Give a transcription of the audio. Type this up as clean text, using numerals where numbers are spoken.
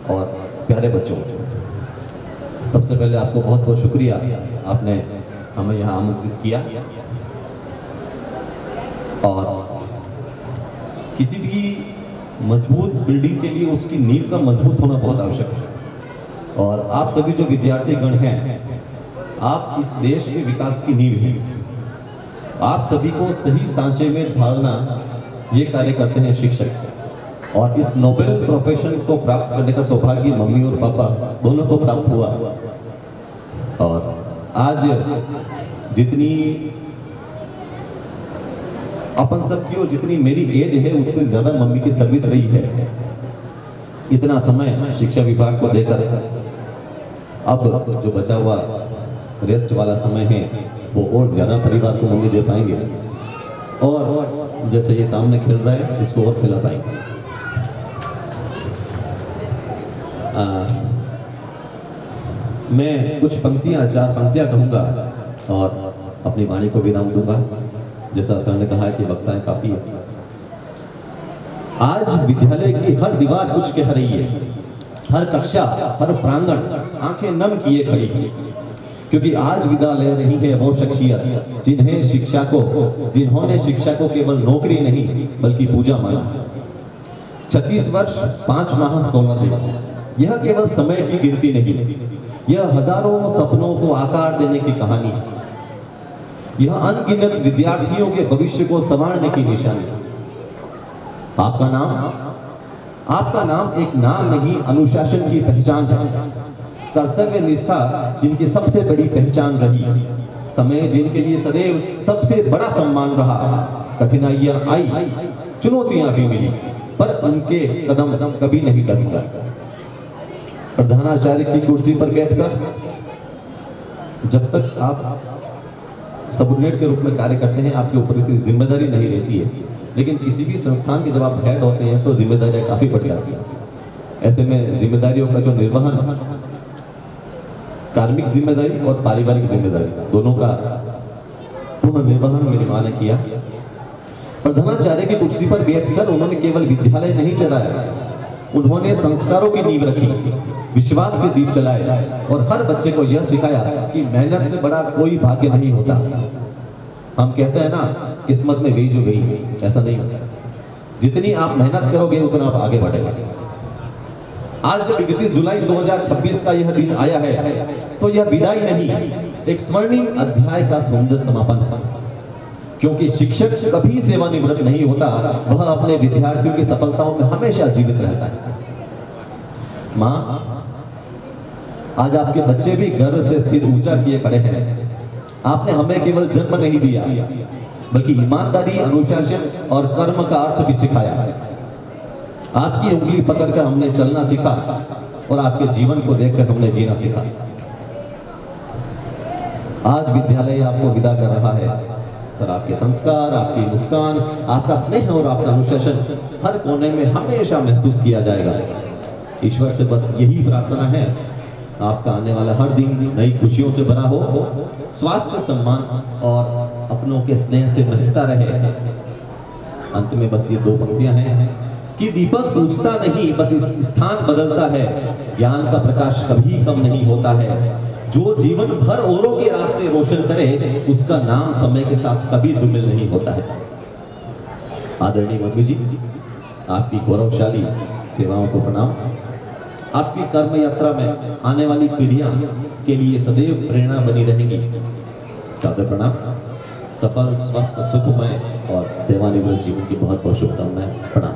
और प्यारे बच्चों, सबसे पहले आपको बहुत बहुत शुक्रिया, आपने हमें यहाँ आमंत्रित किया। और किसी भी मजबूत बिल्डिंग के लिए उसकी नींव का मजबूत होना बहुत आवश्यक है। और आप सभी जो विद्यार्थी गण हैं, आप इस देश के विकास की नींव हैं। आप सभी को सही सांचे में ढालना, ये कार्य करते हैं शिक्षक। और इस नोबेल प्रोफेशन को प्राप्त करने का सौभाग्य मम्मी और पापा दोनों को प्राप्त हुआ। और आज जितनी अपन सबकी और जितनी मेरी एज है, उससे ज्यादा मम्मी की सर्विस रही है। इतना समय शिक्षा विभाग को देकर अब जो बचा हुआ रेस्ट वाला समय है, वो और ज्यादा परिवार को मम्मी दे पाएंगे। और जैसे ये सामने खेल रहा है, इसको और खिला पाएंगे। मैं कुछ पंक्तियां, 4 पंक्तियां कहूंगा और अपनी वाणी को विराम दूंगा। जैसा सर ने कहा कि वक्ताएं काफी है। आज विद्यालय की हर दीवार कुछ कह रही है, हर कक्षा, हर प्रांगण आंखें नम किए खड़ी है, क्योंकि आज विदा ले रही है वो शख्सियत जिन्होंने शिक्षा को केवल नौकरी नहीं बल्कि पूजा माना। 36 वर्ष 5 माह 16 दिन, यह केवल समय की गिनती नहीं, यह हजारों सपनों को आकार देने की कहानी है। यह अनगिनत विद्यार्थियों के भविष्य को संवारने की निशानी है। आपका नाम एक नाम नहीं, अनुशासन की पहचान है। कर्तव्य निष्ठा जिनकी सबसे बड़ी पहचान रही, समय जिनके लिए सदैव सबसे बड़ा सम्मान रहा। कठिनाइयां आई, चुनौतियां भी मिली, पर उनके कदम कभी नहीं डगमगा। प्रधानाचार्य की कुर्सी पर बैठकर जब तक आप सबऑर्डिनेट के रूप में कार्य करते हैं, आपके ऊपर इतनी जिम्मेदारी नहीं रहती है। लेकिन किसी भी संस्थान के जब आप हेड होते हैं तो जिम्मेदारियां काफी बढ़ जाती हैं। ऐसे में जिम्मेदारियों का जो निर्वहन, कार्मिक जिम्मेदारी और पारिवारिक जिम्मेदारी, दोनों का पूर्ण निर्वहन मेरी मां ने किया। प्रधानाचार्य की कुर्सी पर बैठकर उन्होंने केवल विद्यालय नहीं चलाया, उन्होंने संस्कारों की नींव रखी, विश्वास के दीप जलाए और हर बच्चे को यह सिखाया कि मेहनत से बड़ा कोई भाग्य नहीं होता। हम कहते हैं ना, किस्मत में गई जो गई, ऐसा नहीं होता। जितनी आप मेहनत करोगे उतना आप आगे बढ़ेंगे। आज जब 31 जुलाई 2026 का यह दिन आया है, तो यह विदाई नहीं, एक स्वर्णिम अध्याय का सुंदर समापन है। क्योंकि शिक्षक कभी सेवानिवृत्त नहीं होता, वह अपने विद्यार्थियों की सफलताओं में हमेशा जीवित रहता है। मां, आज आपके बच्चे भी गर्व से सिर ऊंचा किए खड़े हैं। आपने हमें केवल जन्म नहीं दिया, बल्कि ईमानदारी, अनुशासन और कर्म का अर्थ भी सिखाया। आपकी उंगली पकड़कर हमने चलना सीखा और आपके जीवन को देखकर हमने जीना सीखा। आज विद्यालय आपको विदा कर रहा है, पर आपके संस्कार, आपकी मुस्कान, आपका स्नेह और आपका अनुशासन हर कोने में हमेशा महसूस किया जाएगा। ईश्वर से बस यही प्रार्थना है, आपका आने वाला हर दिन नई खुशियों से भरा हो, स्वास्थ्य, सम्मान और अपनों के स्नेह से महकता रहे। अंत में बस ये 2 पंक्तियां हैं कि दीपक बुझता नहीं, बस स्थान बदलता है। ज्ञान का प्रकाश कभी कम नहीं होता है। जो जीवन भर औरों के रास्ते रोशन करे, उसका नाम समय के साथ कभी धूमिल नहीं होता है। आदरणीय मम्मी जी, आपकी गौरवशाली सेवाओं को प्रणाम। आपकी कर्म यात्रा में आने वाली पीढ़ियां के लिए सदैव प्रेरणा बनी रहेंगी। सादर प्रणाम। सफल, स्वस्थ, सुखमय और सेवानिवृत्त जीवन की बहुत बहुत शुभकामनाएं। प्रणाम।